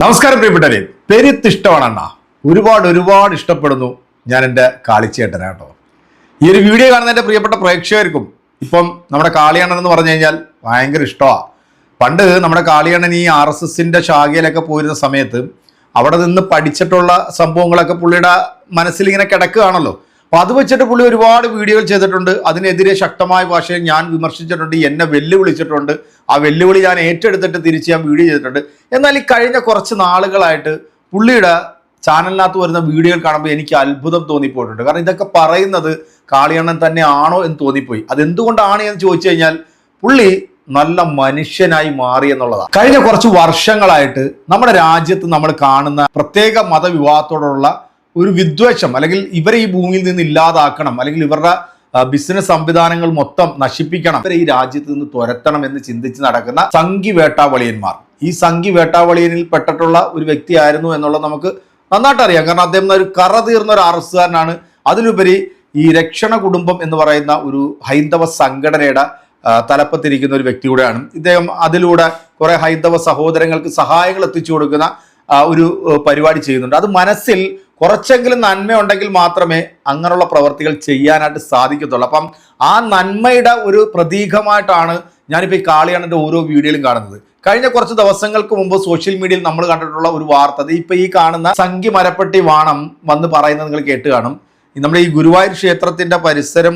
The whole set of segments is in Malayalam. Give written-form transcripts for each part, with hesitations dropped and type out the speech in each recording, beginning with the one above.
നമസ്കാരം പ്രിയപ്പെട്ടവരെ, പെരുത്തിഷ്ടമാണ് അണ്ണ. ഒരുപാട് ഇഷ്ടപ്പെടുന്നു ഞാൻ എൻ്റെ കാളിച്ചേട്ടനാട്ടോ. ഈ ഒരു വീഡിയോ കാണുന്ന എൻ്റെ പ്രിയപ്പെട്ട പ്രേക്ഷകർക്കും ഇപ്പം നമ്മുടെ കാളിയണ്ണൻ എന്ന് പറഞ്ഞു കഴിഞ്ഞാൽ ഭയങ്കര ഇഷ്ടമാണ്. പണ്ട് നമ്മുടെ കാളിയണ്ണൻ ഈ RSSന്റെ ശാഖയിലൊക്കെ പോയിരുന്ന സമയത്ത് അവിടെ നിന്ന് പഠിച്ചിട്ടുള്ള സംഭവങ്ങളൊക്കെ പുള്ളിയുടെ മനസ്സിൽ ഇങ്ങനെ കിടക്കുകയാണല്ലോ. അപ്പോൾ അത് വെച്ചിട്ട് പുള്ളി ഒരുപാട് വീഡിയോകൾ ചെയ്തിട്ടുണ്ട്. അതിനെതിരെ ശക്തമായ ഭാഷയിൽ ഞാൻ വിമർശിച്ചിട്ടുണ്ട്, എന്നെ വെല്ലുവിളിച്ചിട്ടുണ്ട്. ആ വെല്ലുവിളി ഞാൻ ഏറ്റെടുത്തിട്ട് തിരിച്ച് ഞാൻ വീഡിയോ ചെയ്തിട്ടുണ്ട്. എന്നാൽ ഈ കഴിഞ്ഞ കുറച്ച് നാളുകളായിട്ട് പുള്ളിയുടെ ചാനലിനകത്ത് വരുന്ന വീഡിയോകൾ കാണുമ്പോൾ എനിക്ക് അത്ഭുതം തോന്നിപ്പോയിട്ടുണ്ട്. കാരണം ഇതൊക്കെ പറയുന്നത് കാളിയണ്ണൻ തന്നെ ആണോ എന്ന് തോന്നിപ്പോയി. അതെന്തുകൊണ്ടാണ് എന്ന് ചോദിച്ചു കഴിഞ്ഞാൽ പുള്ളി നല്ല മനുഷ്യനായി മാറി എന്നുള്ളതാണ്. കഴിഞ്ഞ കുറച്ച് വർഷങ്ങളായിട്ട് നമ്മുടെ രാജ്യത്ത് നമ്മൾ കാണുന്ന പ്രത്യേക മതവിഭാഗത്തോടുള്ള ഒരു വിദ്വേഷം, അല്ലെങ്കിൽ ഇവരെ ഈ ഭൂമിയിൽ നിന്ന് ഇല്ലാതാക്കണം, അല്ലെങ്കിൽ ഇവരുടെ ബിസിനസ് സംവിധാനങ്ങൾ മൊത്തം നശിപ്പിക്കണം, ഇവരെ ഈ രാജ്യത്ത് നിന്ന് തുരത്തണം എന്ന് ചിന്തിച്ച് നടക്കുന്ന സംഘി വേട്ടാവളിയന്മാർ. ഈ സംഘി വേട്ടാവളിയനിൽ പെട്ടിട്ടുള്ള ഒരു വ്യക്തിയായിരുന്നു എന്നുള്ളത് നമുക്ക് നന്നായിട്ട് അറിയാം. കാരണം അദ്ദേഹം ഒരു കറ തീർന്ന ഒരു RSSകാരനാണ്. അതിലുപരി ഈ രക്ഷണ കുടുംബം എന്ന് പറയുന്ന ഒരു ഹൈന്ദവ സംഘടനയുടെ തലപ്പത്തിരിക്കുന്ന ഒരു വ്യക്തി കൂടെയാണ് ഇദ്ദേഹം. അതിലൂടെ കുറെ ഹൈന്ദവ സഹോദരങ്ങൾക്ക് സഹായങ്ങൾ എത്തിച്ചു കൊടുക്കുന്ന ഒരു പരിപാടി ചെയ്യുന്നുണ്ട്. അത് മനസ്സിൽ കുറച്ചെങ്കിലും നന്മയുണ്ടെങ്കിൽ മാത്രമേ അങ്ങനെയുള്ള പ്രവർത്തികൾ ചെയ്യാനായിട്ട് സാധിക്കത്തുള്ളൂ. അപ്പം ആ നന്മയുടെ ഒരു പ്രതീകമായിട്ടാണ് ഞാനിപ്പോൾ ഈ കാളിയണ്ണൻ്റെ ഓരോ വീഡിയോയിലും കാണുന്നത്. കഴിഞ്ഞ കുറച്ച് ദിവസങ്ങൾക്ക് മുമ്പ് സോഷ്യൽ മീഡിയയിൽ നമ്മൾ കണ്ടിട്ടുള്ള ഒരു വാർത്ത, ഇപ്പൊ ഈ കാണുന്ന സംഘി മരപ്പെട്ടി വാണം വന്ന് പറയുന്നത് നിങ്ങൾ കേട്ട് കാണും. നമ്മുടെ ഈ ഗുരുവായൂർ ക്ഷേത്രത്തിന്റെ പരിസരം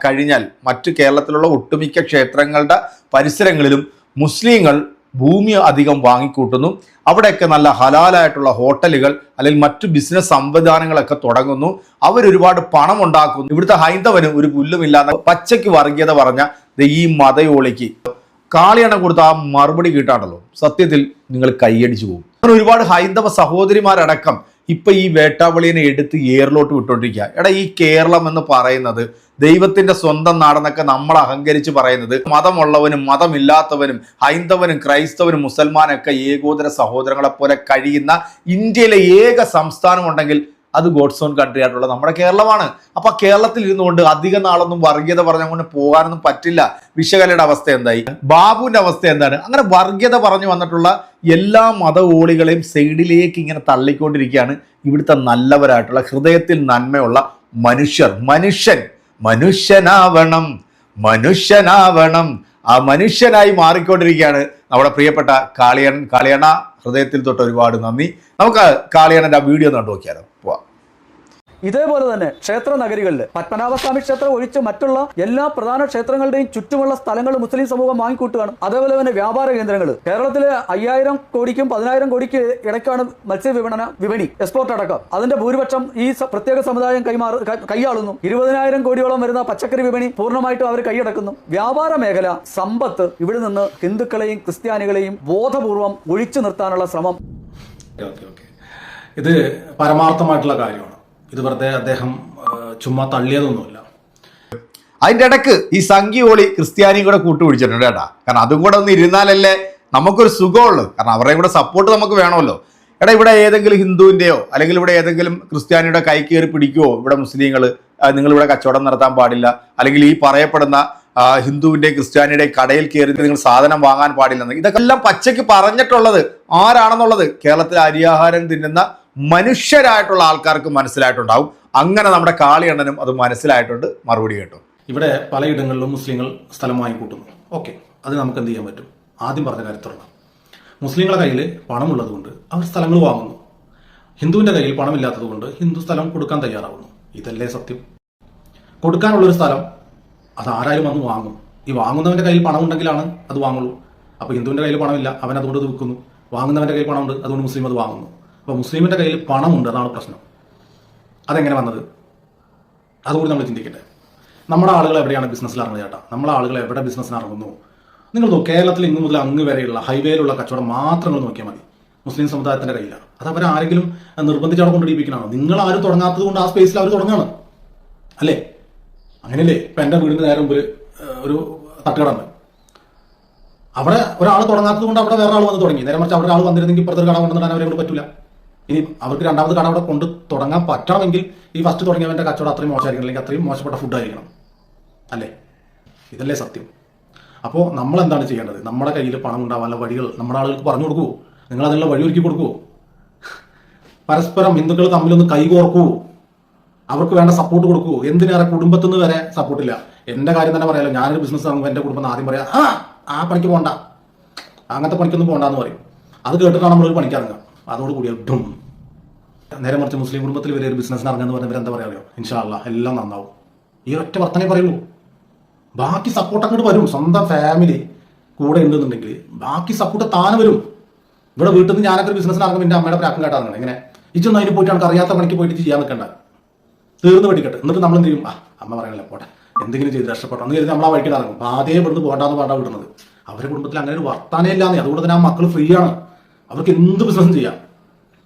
കഴിഞ്ഞാൽ മറ്റു കേരളത്തിലുള്ള ഒട്ടുമിക്ക ക്ഷേത്രങ്ങളുടെ പരിസരങ്ങളിലും മുസ്ലിങ്ങൾ ഭൂമി അധികം വാങ്ങിക്കൂട്ടുന്നു. അവിടെയൊക്കെ നല്ല ഹലാലായിട്ടുള്ള ഹോട്ടലുകൾ അല്ലെങ്കിൽ മറ്റു ബിസിനസ് സംവിധാനങ്ങളൊക്കെ തുടങ്ങുന്നു. അവരൊരുപാട് പണം ഉണ്ടാക്കുന്നു. ഇവിടുത്തെ ഹൈന്ദവന് ഒരു പുല്ലുമില്ലാതെ പച്ചയ്ക്ക് വർഗീയത പറഞ്ഞ ഈ മതയോളിക്ക് കാളിയണ്ണൻ കൊടുത്ത ആ മറുപടി കേട്ടാണല്ലോ, സത്യത്തിൽ നിങ്ങൾ കൈയടിച്ചു പോകും. ഒരുപാട് ഹൈന്ദവ സഹോദരിമാരടക്കം ഇപ്പൊ ഈ വേട്ടാവളിയെ എടുത്ത് ഏറിലോട്ട് വിട്ടോണ്ടിരിക്കുക. എടാ, ഈ കേരളം എന്ന് പറയുന്നത് ദൈവത്തിന്റെ സ്വന്തം നാടെന്നൊക്കെ നമ്മൾ അഹങ്കരിച്ച് പറയുന്നത്, മതമുള്ളവനും മതമില്ലാത്തവനും ഹൈന്ദവനും ക്രൈസ്തവനും മുസൽമാനൊക്കെ ഏകോദര സഹോദരങ്ങളെ പോലെ കഴിയുന്ന ഇന്ത്യയിലെ ഏക സംസ്ഥാനം ഉണ്ടെങ്കിൽ അത് ഗോഡ്സ് ഓൺ കൺട്രി ആയിട്ടുള്ള നമ്മുടെ കേരളമാണ്. അപ്പൊ കേരളത്തിൽ ഇരുന്നുകൊണ്ട് അധിക നാളൊന്നും വർഗീയത പറഞ്ഞുകൊണ്ട് പോകാനൊന്നും പറ്റില്ല. വിശകലയുടെ അവസ്ഥ എന്തായി, ബാബുവിന്റെ അവസ്ഥ എന്താണ്? അങ്ങനെ വർഗീയത പറഞ്ഞു വന്നിട്ടുള്ള എല്ലാ മതവോളികളെയും സൈഡിലേക്ക് ഇങ്ങനെ തള്ളിക്കൊണ്ടിരിക്കുകയാണ് ഇവിടുത്തെ നല്ലവരായിട്ടുള്ള ഹൃദയത്തിൽ നന്മയുള്ള മനുഷ്യർ. മനുഷ്യനാവണം ആ മനുഷ്യനായി മാറിക്കൊണ്ടിരിക്കുകയാണ് നമ്മുടെ പ്രിയപ്പെട്ട കാളിയണ്ണ. ഹൃദയത്തിൽ തൊട്ട് ഒരുപാട് നന്ദി. നമുക്ക് കാളിയണ്ണന്റെ ആ വീഡിയോ ഒന്ന് കണ്ടു നോക്കിയാലോ. പോവാം. ഇതേപോലെ തന്നെ ക്ഷേത്ര നഗരികളിൽ പത്മനാഭസ്വാമി ക്ഷേത്രം ഒഴിച്ച് മറ്റുള്ള എല്ലാ പ്രധാന ക്ഷേത്രങ്ങളുടെയും ചുറ്റുമുള്ള സ്ഥലങ്ങൾ മുസ്ലിം സമൂഹം വാങ്ങിക്കൂട്ടുകയാണ്. അതേപോലെ തന്നെ വ്യാപാര കേന്ദ്രങ്ങൾ കേരളത്തിലെ 5000 കോടിക്കും 10000 കോടിക്ക് ഇടയ്ക്കാണ് മത്സ്യ വിപണി എക്സ്പോർട്ട് അടക്കം. അതിന്റെ ഭൂരിപക്ഷം ഈ പ്രത്യേക സമുദായം കൈയാളുന്നു. 20000 കോടിയോളം വരുന്ന പച്ചക്കറി വിപണി പൂർണ്ണമായിട്ടും അവർ കൈയടക്കുന്നു. വ്യാപാര മേഖല, സമ്പത്ത് ഇവിടെ നിന്ന് ഹിന്ദുക്കളെയും ക്രിസ്ത്യാനികളെയും ബോധപൂർവം ഒഴിച്ചു നിർത്താനുള്ള ശ്രമം. ഇത് പരമാർത്ഥമായിട്ടുള്ള കാര്യമാണ്. ഇത് വെറുതെ അദ്ദേഹം ചുമ്മാ തള്ളിയതൊന്നുമില്ല. അതിന്റെ ഇടക്ക് ഈ സംഘിയോളി ക്രിസ്ത്യാനിയും കൂടെ കൂട്ടുപിടിച്ചിട്ടുണ്ട് കേട്ടാ. കാരണം അതും കൂടെ ഒന്ന് ഇരുന്നാലല്ലേ നമുക്കൊരു സുഖമുള്ളൂ. കാരണം അവരുടെയും കൂടെ സപ്പോർട്ട് നമുക്ക് വേണമല്ലോ. എടാ, ഇവിടെ ഏതെങ്കിലും ഹിന്ദുവിന്റെയോ അല്ലെങ്കിൽ ഇവിടെ ഏതെങ്കിലും ക്രിസ്ത്യാനിയുടെ കൈ കയറി പിടിക്കുവോ ഇവിടെ മുസ്ലിങ്ങൾ, നിങ്ങളിവിടെ കച്ചവടം നടത്താൻ പാടില്ല, അല്ലെങ്കിൽ ഈ പറയപ്പെടുന്ന ഹിന്ദുവിന്റെ ക്രിസ്ത്യാനിയുടെ കടയിൽ കയറി നിങ്ങൾ സാധനം വാങ്ങാൻ പാടില്ലെന്ന്, ഇതൊക്കെ എല്ലാം പച്ചയ്ക്ക് പറഞ്ഞിട്ടുള്ളത് ആരാണെന്നുള്ളത് കേരളത്തിലെ അരിയാഹാരം തിന്നുന്ന മനുഷ്യരായിട്ടുള്ള ആൾക്കാർക്ക് മനസ്സിലായിട്ടുണ്ടാവും. അങ്ങനെ നമ്മുടെ കാളിയണ്ണനും അത് മനസ്സിലായിട്ടുണ്ട്. മറുപടി കേട്ടോ. ഇവിടെ പലയിടങ്ങളിലും മുസ്ലിങ്ങൾ സ്ഥലം വാങ്ങിക്കൂട്ടുന്നു. ഓക്കെ, അത് നമുക്ക് എന്ത് ചെയ്യാൻ പറ്റും? ആദ്യം പറഞ്ഞ കാര്യത്തിലുള്ള മുസ്ലിങ്ങളുടെ കയ്യിൽ പണമുള്ളത് കൊണ്ട് അവർ സ്ഥലങ്ങൾ വാങ്ങുന്നു. ഹിന്ദുവിന്റെ കയ്യിൽ പണമില്ലാത്തത് കൊണ്ട് ഹിന്ദു സ്ഥലം കൊടുക്കാൻ തയ്യാറാവുന്നു. ഇതല്ലേ സത്യം? കൊടുക്കാനുള്ളൊരു സ്ഥലം അത് ആരായാലും വന്ന് വാങ്ങും. ഈ വാങ്ങുന്നവന്റെ കയ്യിൽ പണം ഉണ്ടെങ്കിലാണ് അത് വാങ്ങുള്ളൂ. അപ്പോൾ ഹിന്ദുവിന്റെ കയ്യിൽ പണമില്ല, അവൻ അതുകൊണ്ട് അത് വിൽക്കുന്നു. വാങ്ങുന്നവന്റെ കയ്യിൽ പണമുണ്ട്, അതുകൊണ്ട് മുസ്ലിം അത് വാങ്ങുന്നു. അപ്പോൾ മുസ്ലിമിന്റെ കയ്യിൽ പണമുണ്ട്, അതാണ് പ്രശ്നം. അതെങ്ങനെ വന്നത്? അതുകൂടി നമ്മൾ ചിന്തിക്കട്ടെ. നമ്മുടെ ആളുകൾ എവിടെയാണ് ബിസിനസ്സിൽ ഇറങ്ങുന്നത് ചേട്ടാ? നമ്മളെ ആളുകൾ എവിടെ ബിസിനസ്സിന് ഇറങ്ങുന്നു? നിങ്ങൾ നോക്കുക, കേരളത്തിൽ ഇങ്ങ് മുതൽ അങ്ങ് വരെയുള്ള ഹൈവേയിലുള്ള കച്ചവടം മാത്രം നോക്കിയാൽ മതി. മുസ്ലിം സമുദായത്തിന്റെ കയ്യിലാണ്. അത് അവരാരെങ്കിലും നിർബന്ധിച്ച് അവിടെ കൊണ്ടിരിപ്പിക്കണോ? നിങ്ങൾ ആരും തുടങ്ങാത്തത് കൊണ്ട് ആ സ്പേസിൽ അവർ തുടങ്ങുകയാണ്, അല്ലേ? അങ്ങനെയല്ലേ? ഇപ്പം എൻ്റെ വീടിൻ്റെ നേരെ മുമ്പിൽ ഒരു തട്ടുകട, അവിടെ ഒരാൾ തുടങ്ങാത്തത് കൊണ്ട് അവിടെ വേറെ ആൾ വന്ന് തുടങ്ങി. നേരെ മറിച്ച് അവിടെ ഒരാൾ വന്നിരുന്നെങ്കിൽ ഇപ്പുറത്തൊരു കട കൊണ്ടുവന്നിടാൻ അവരെ കൊണ്ട് പറ്റില്ല. ഇനി അവർക്ക് രണ്ടാമത് കട അവിടെ കൊണ്ട് തുടങ്ങാൻ പറ്റണമെങ്കിൽ ഈ ഫസ്റ്റ് തുടങ്ങിയവന്റെ കച്ചവടം അത്രയും മോശമായിരിക്കണം, അല്ലെങ്കിൽ അത്രയും മോശപ്പെട്ട ഫുഡായിരിക്കണം, അല്ലേ? ഇതല്ലേ സത്യം? അപ്പോൾ നമ്മൾ എന്താണ് ചെയ്യേണ്ടത്? നമ്മുടെ കയ്യിൽ പണം ഉണ്ടാവാനുള്ള വഴികൾ നമ്മുടെ ആളുകൾക്ക് പറഞ്ഞു കൊടുക്കൂ. നിങ്ങൾ അതിനുള്ള വഴിയൊരുക്കി കൊടുക്കുമോ? പരസ്പരം ഹിന്ദുക്കൾ തമ്മിലൊന്ന് കൈകോർക്കുമോ? അവർക്ക് വേണ്ട സപ്പോർട്ട് കൊടുക്കുമോ? എന്തിനേറെ കുടുംബത്തിൽ നിന്ന് വരെ സപ്പോർട്ടില്ല. എൻ്റെ കാര്യം തന്നെ പറയാലോ, ഞാനൊരു ബിസിനസ് ആകുമ്പോൾ എൻ്റെ കുടുംബം ആദ്യം പറയാം, ആ പണിക്ക് പോകണ്ട, അങ്ങനത്തെ പണിക്കൊന്നും പോകണ്ടെന്ന് പറയും. അത് കേട്ടിട്ടാണ് നമ്മളൊരു പണിക്ക് ഇറങ്ങുക. അതോടുകൂടി ഡും. നേരെ മറിച്ച് മുസ്ലിം കുടുംബത്തിൽ വരെ ഒരു ബിസിനസ്സിന് ഇറങ്ങുന്ന പറഞ്ഞവർ എന്താ പറയാമോ, ഇൻഷാ അല്ലാ എല്ലാം നന്നാവും. ഈ ഒറ്റ വർത്തനെ പറയുള്ളൂ. ബാക്കി സപ്പോർട്ട് അങ്ങോട്ട് വരും. സ്വന്തം ഫാമിലി കൂടെ ഉണ്ടെന്നുണ്ടെങ്കിൽ ബാക്കി സപ്പോർട്ട് താനെ വരും. ഇവിടെ വീട്ടിൽ നിന്ന് ഞാനൊക്കെ ഒരു ബിസിനസ്സിന് ഇറങ്ങുമ്പോൾ എൻ്റെ അമ്മയുടെ പ്രാക്കം കേട്ടാണ് ഇങ്ങനെ ഇച്ചൊന്നും അതിന് പോയിട്ട് ആൾക്ക് അറിയാത്ത പണിക്ക് പോയിട്ട് ചെയ്യാൻ നിൽക്കണ്ട, തീർന്ന് പഠിക്കട്ടെ. എന്നിട്ട് നമ്മൾ എന്ത് ചെയ്യും, അമ്മ പറയണല്ലേ പോട്ടെ, എന്തെങ്കിലും ചെയ്ത് രക്ഷപ്പെട്ടോ എന്ന് കരുതി നമ്മൾ ആ വഴിക്കിട്ട് ഇറങ്ങും. ആദ്യം ഇവിടുന്ന് പോകണ്ടെന്ന് പറഞ്ഞാൽ വിടുന്നത്. അവരുടെ കുടുംബത്തിൽ അങ്ങനെ ഒരു വർത്താനേ ഇല്ലാന്നേ. അതുകൊണ്ട് തന്നെ ആ മക്കൾ ഫ്രീ ആണ്, അവർക്ക് എന്ത് ബിസിനസ്സും ചെയ്യാം.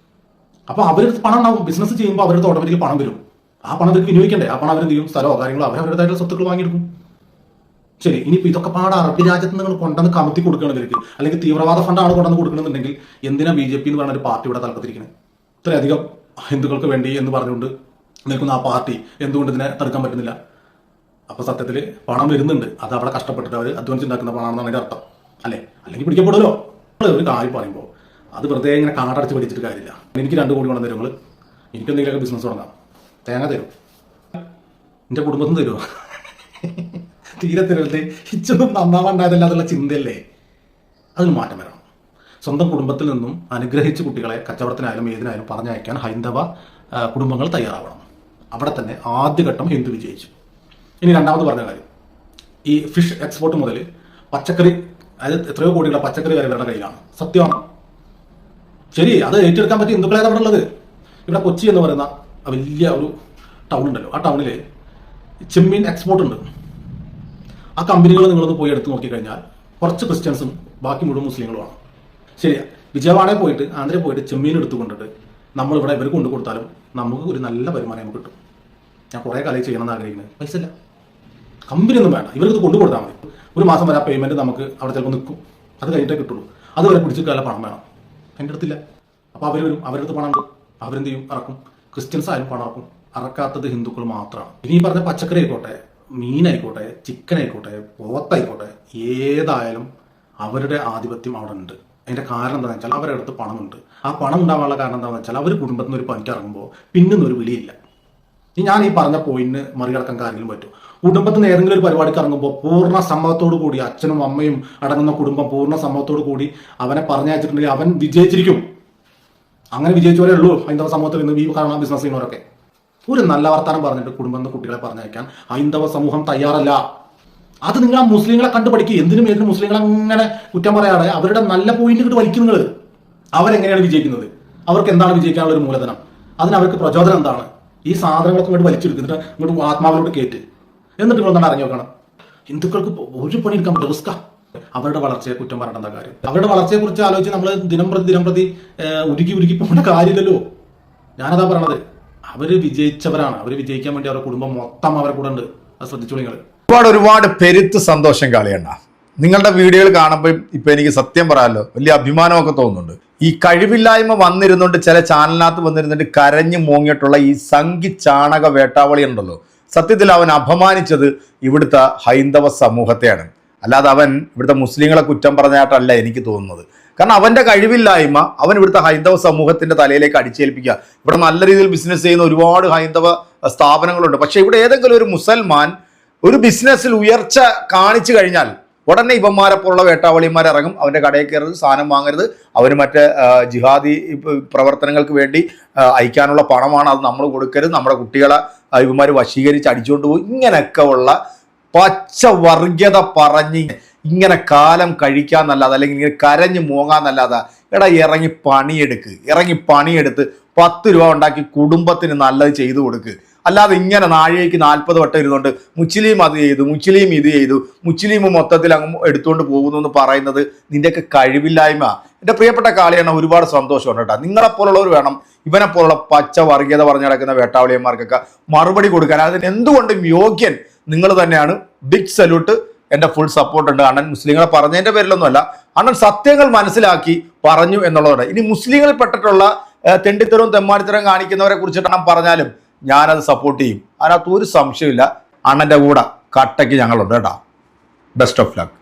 അപ്പൊ അവരുടെ പണം ഉണ്ടാവും. ബിസിനസ് ചെയ്യുമ്പോൾ അവരുടെ ഓട്ടോമാറ്റിക്കലി പണം വരും. ആ പണം അവർക്ക് വിനിയോഗിക്കണ്ടേ? ആ പണം അവരെന്ത് ചെയ്യും, സ്ഥലമോ കാര്യങ്ങളോ അവരവരുടേതായിട്ടുള്ള സ്വത്തുക്കൾ വാങ്ങിയെടുക്കും. ശരി, ഇനിയിപ്പോൾ ഇതൊക്കെ പാടെ അറബ് രാജ്യത്ത് നിങ്ങൾ കൊണ്ടുവന്ന് കമത്തി കൊടുക്കണം ഇവർക്ക്, അല്ലെങ്കിൽ തീവ്രവാദ ഫണ്ടാണ് കൊണ്ടുവന്ന് കൊടുക്കണമെന്നുണ്ടെങ്കിൽ എന്തിനാ BJP എന്ന് പറഞ്ഞ ഒരു പാർട്ടി ഇവിടെ തലപ്പത്തിരിക്കുന്നത്? ഇത്രയധികം ഹിന്ദുക്കൾക്ക് വേണ്ടി എന്ന് പറഞ്ഞുകൊണ്ട് നിൽക്കുന്ന ആ പാർട്ടി എന്തുകൊണ്ട് ഇതിനെ തടുക്കാൻ പറ്റുന്നില്ല? അപ്പൊ സത്യത്തിൽ പണം വരുന്നുണ്ട്, അത് അവിടെ കഷ്ടപ്പെട്ടിട്ട് അവർ അധ്വാനിച്ചുണ്ടാക്കുന്ന പണമാണെന്നാണ് അതിന്റെ അർത്ഥം, അല്ലേ? അല്ലെങ്കിൽ പിടിക്കപ്പെടുമല്ലോ. ഒരു കാര്യം പറയുമ്പോൾ അത് വെറുതെ ഇങ്ങനെ കാടടച്ച് പഠിച്ചിട്ട് കാര്യമില്ല. എനിക്ക് 2 കോടി കൊണ്ടു തരും, നിങ്ങൾ എനിക്ക് എന്തെങ്കിലുമൊക്കെ ബിസിനസ് തുടങ്ങാം, തേങ്ങ തരും, എൻ്റെ കുടുംബത്തിന് തരുമോ? തീരെ തരുന്നത് ഇച്ചൊന്നും നന്നാവാണ്ടായതല്ലാതുള്ള ചിന്തയല്ലേ? അതിന് മാറ്റം വരണം. സ്വന്തം കുടുംബത്തിൽ നിന്നും അനുഗ്രഹിച്ച് കുട്ടികളെ കച്ചവടത്തിനായാലും ഏതിനായാലും പറഞ്ഞയക്കാൻ ഹൈന്ദവ കുടുംബങ്ങൾ തയ്യാറാവണം. അവിടെ തന്നെ ആദ്യഘട്ടം ഹിന്ദു വിജയിച്ചു. ഇനി രണ്ടാമത് പറഞ്ഞ കാര്യം, ഈ ഫിഷ് എക്സ്പോർട്ട് മുതൽ പച്ചക്കറി, അതായത് എത്രയോ കോടിയുള്ള പച്ചക്കറി വരെ ഇവരുടെ കയ്യിലാണ്. സത്യമാണ്, ശരി. അത് ഏറ്റെടുക്കാൻ പറ്റിയ ഹിന്ദുക്കളെ അവിടെ ഉള്ളത്. ഇവിടെ കൊച്ചി എന്ന് പറയുന്ന വലിയ ഒരു ടൗൺ ഉണ്ടല്ലോ, ആ ടൗണിൽ ചെമ്മീൻ എക്സ്പോർട്ട് ഉണ്ട്. ആ കമ്പനികൾ നിങ്ങളൊന്ന് പോയി എടുത്ത് നോക്കിക്കഴിഞ്ഞാൽ കുറച്ച് ക്രിസ്ത്യൻസും ബാക്കി മുഴുവൻ മുസ്ലിങ്ങളുമാണ്. ശരിയാ, വിജയവാഡയിൽ പോയിട്ട് ആന്ധ്രയിൽ പോയിട്ട് ചെമ്മീൻ എടുത്തുകൊണ്ടിട്ട് നമ്മളിവിടെ ഇവർ കൊണ്ടു കൊടുത്താലും നമുക്ക് ഒരു നല്ല വരുമാനം നമുക്ക് കിട്ടും. ഞാൻ കുറേ കാലം ചെയ്യണമെന്ന് ആഗ്രഹിക്കുന്നത്. പൈസ ഇല്ല, കമ്പനി ഒന്നും വേണ്ട, ഇവർക്ക് ഇത് കൊണ്ടു കൊടുത്താൽ മതി. ഒരു മാസം വരെ ആ പേയ്മെന്റ് നമുക്ക് അവിടെ ചിലപ്പോൾ നിൽക്കും, അത് കഴിഞ്ഞിട്ടേ കിട്ടുള്ളൂ. അതുവരെ പിടിച്ചിട്ട് പണം വേണം, എൻ്റെ അടുത്തില്ല. അപ്പോൾ അവർ വരും, അവരുടെ അടുത്ത് പണം ഉണ്ട്, അവരെന്ത് ചെയ്യും, ഇറക്കും. ക്രിസ്ത്യൻസ് ആയാലും പണം ഇറക്കും, ഇറക്കാത്തത് ഹിന്ദുക്കൾ മാത്രമാണ്. ഇനി ഈ പറഞ്ഞ പച്ചക്കറി ആയിക്കോട്ടെ, മീനായിക്കോട്ടെ, ചിക്കൻ ആയിക്കോട്ടെ, പോത്തായിക്കോട്ടെ, ഏതായാലും അവരുടെ ആധിപത്യം അവിടെ ഉണ്ട്. അതിന്റെ കാരണം എന്താണെന്ന് വെച്ചാൽ അവരുടെ അടുത്ത് പണമുണ്ട്. ആ പണം ഉണ്ടാകാനുള്ള കാരണം എന്താണെന്ന് വെച്ചാൽ അവർ കുടുംബത്തിൽ നിന്ന് ഒരു പണിക്ക് ഇറങ്ങുമ്പോൾ പിന്നൊരു വിളിയില്ല. ഞാൻ ഈ പറഞ്ഞ പോയിന്റിന് മറികടക്കാൻ കാര്യങ്ങളും പറ്റും. കുടുംബത്തിൽ നിന്ന് ഏതെങ്കിലും ഒരു പരിപാടിക്ക് ഇറങ്ങുമ്പോൾ പൂർണ്ണ സമ്മതത്തോടു കൂടി അച്ഛനും അമ്മയും അടങ്ങുന്ന കുടുംബം പൂർണ്ണ സമ്മതത്തോടു കൂടി അവനെ പറഞ്ഞയച്ചിട്ടുണ്ടെങ്കിൽ അവൻ വിജയിച്ചിരിക്കും. അങ്ങനെ വിജയിച്ചവരേ ഉള്ളൂ ഹൈന്ദവ സമൂഹത്തിൽ ഇന്ന് ഈ കാരണം ബിസിനസ് ചെയ്യുന്നവരൊക്കെ. ഒരു നല്ല വർത്താനം പറഞ്ഞിട്ട് കുടുംബത്തിൽ കുട്ടികളെ പറഞ്ഞയക്കാൻ ഹൈന്ദവ സമൂഹം തയ്യാറല്ല. അത് നിങ്ങൾ ആ മുസ്ലിങ്ങളെ കണ്ടുപഠിക്കുക. എന്തിനും ഏതിനും മുസ്ലിങ്ങളെ അങ്ങനെ കുറ്റം പറയാതെ അവരുടെ നല്ല പോയിന്റ് ഇങ്ങോട്ട് വലിക്കും. നിങ്ങൾ അവരെങ്ങനെയാണ് വിജയിക്കുന്നത്, അവർക്ക് എന്താണ് വിജയിക്കാനുള്ള ഒരു മൂലധനം, അതിന് അവർക്ക് പ്രചോദനം എന്താണ്? ഈ സാധനങ്ങളൊക്കെ ഇങ്ങോട്ട് വലിച്ചെടുക്കുന്നിട്ട് ഇങ്ങോട്ട് ആത്മാവിലോട്ട് കയറ്റ്. എന്നിട്ട് നിങ്ങൾ എന്താണ് അറിഞ്ഞു നോക്കണം. ഹിന്ദുക്കൾക്ക് ഒരു പണി എടുക്കാൻ പറ്റും, റിസ്ക്കാ. അവരുടെ വളർച്ചയെ കുറ്റം പറയേണ്ട കാര്യം, അവരുടെ വളർച്ചയെ കുറിച്ച് ആലോചിച്ച് നമ്മൾ ദിനം പ്രതി ഉരുക്കി പോകേണ്ട കാര്യമില്ലല്ലോ. ഞാനതാ പറയണത്. അവര് വിജയിച്ചവരാണ്, അവര് വിജയിക്കാൻ വേണ്ടി അവരുടെ കുടുംബം മൊത്തം അവരെ കൂടെ ഉണ്ട്. അത് ശ്രദ്ധിച്ചു നിങ്ങൾ. ഒരുപാട് പെരുത്ത് സന്തോഷം കാളിയണ്ണ. നിങ്ങളുടെ വീഡിയോകൾ കാണുമ്പോൾ ഇപ്പൊ എനിക്ക് സത്യം പറയാമല്ലോ വലിയ അഭിമാനമൊക്കെ തോന്നുന്നുണ്ട്. ഈ കഴിവില്ലായ്മ വന്നിരുന്നുകൊണ്ട് ചില ചാനലിനകത്ത് വന്നിരുന്നിട്ട് കരഞ്ഞു മോങ്ങിയിട്ടുള്ള ഈ സംഘി ചാണക വേട്ടാവളി ഉണ്ടല്ലോ, സത്യത്തിൽ അവൻ അപമാനിച്ചത് ഇവിടുത്തെ ഹൈന്ദവ സമൂഹത്തെയാണ്. അല്ലാതെ അവൻ ഇവിടുത്തെ മുസ്ലിങ്ങളെ കുറ്റം പറഞ്ഞായിട്ടല്ല എനിക്ക് തോന്നുന്നത്. കാരണം അവന്റെ കഴിവില്ലായ്മ അവൻ ഇവിടുത്തെ ഹൈന്ദവ സമൂഹത്തിന്റെ തലയിലേക്ക് അടിച്ചേൽപ്പിക്കുക. ഇവിടെ നല്ല രീതിയിൽ ബിസിനസ് ചെയ്യുന്ന ഒരുപാട് ഹൈന്ദവ സ്ഥാപനങ്ങളുണ്ട്. പക്ഷെ ഇവിടെ ഏതെങ്കിലും ഒരു മുസൽമാൻ ഒരു ബിസിനസ്സിൽ ഉയർച്ച കാണിച്ചു കഴിഞ്ഞാൽ ഉടനെ ഇവന്മാരെ പോലുള്ള വേട്ടാവളിമാർ ഇറങ്ങും. അവന്റെ കടയിൽ കയറരുത്, സാധനം വാങ്ങരുത്, അവന് മറ്റേ ജിഹാദി പ്രവർത്തനങ്ങൾക്ക് വേണ്ടി അയക്കാനുള്ള പണമാണ്, അത് നമ്മൾ കൊടുക്കരുത്, നമ്മുടെ കുട്ടികളെ ഇവന്മാർ വശീകരിച്ച് അടിച്ചുകൊണ്ട് പോകും. ഇങ്ങനെയൊക്കെ ഉള്ള പച്ച വർഗീയത പറഞ്ഞ് ഇങ്ങനെ കാലം കഴിക്കാന്നല്ലാതെ അല്ലെങ്കിൽ ഇങ്ങനെ കരഞ്ഞു മോങ്ങാന്നല്ലാതെ എടാ ഇറങ്ങി പണിയെടുത്ത് 10 രൂപ ഉണ്ടാക്കി കുടുംബത്തിന് നല്ലത് ചെയ്തു കൊടുക്ക്. അല്ലാതെ ഇങ്ങനെ നാഴികയ്ക്ക് 40 വട്ടം ഇരുന്നുകൊണ്ട് മുസ്ലിം അത് ചെയ്തു, മുസ്ലിം ഇത് ചെയ്തു, മുസ്ലിം മൊത്തത്തിൽ അങ്ങ് എടുത്തുകൊണ്ട് പോകുന്നു എന്ന് പറയുന്നത് നിന്റെയൊക്കെ കഴിവില്ലായ്മ. എൻ്റെ പ്രിയപ്പെട്ട കാളിയാണ്, ഒരുപാട് സന്തോഷമുണ്ട് കേട്ടോ. നിങ്ങളെപ്പോലുള്ളവർ വേണം ഇവനെ പോലുള്ള പച്ച വർഗീയത പറഞ്ഞു നടക്കുന്ന വേട്ടാവളിയന്മാർക്കൊക്കെ മറുപടി കൊടുക്കാൻ. അതിന് എന്തുകൊണ്ടും യോഗ്യൻ നിങ്ങൾ തന്നെയാണ്. ബിഗ് സല്യൂട്ട്, എൻ്റെ ഫുൾ സപ്പോർട്ട് ഉണ്ട്. അണ്ണൻ മുസ്ലിങ്ങളെ പറഞ്ഞതിൻ്റെ പേരിലൊന്നുമല്ല, അണ്ണൻ സത്യങ്ങൾ മനസ്സിലാക്കി പറഞ്ഞു എന്നുള്ളതാണ്. ഇനി മുസ്ലിങ്ങളിൽ പെട്ടിട്ടുള്ള തെണ്ടിത്തരവും തെമ്മാടിത്തരവും കാണിക്കുന്നവരെ കുറിച്ചിട്ട് അണ്ണൻ പറഞ്ഞാലും ഞാനത് സപ്പോർട്ട് ചെയ്യും. അതിനകത്ത് ഒരു സംശയമില്ല. അണ്ണൻ്റെ കൂടെ കട്ടയ്ക്ക് ഞങ്ങളുണ്ട് കേട്ടോ. Best of luck.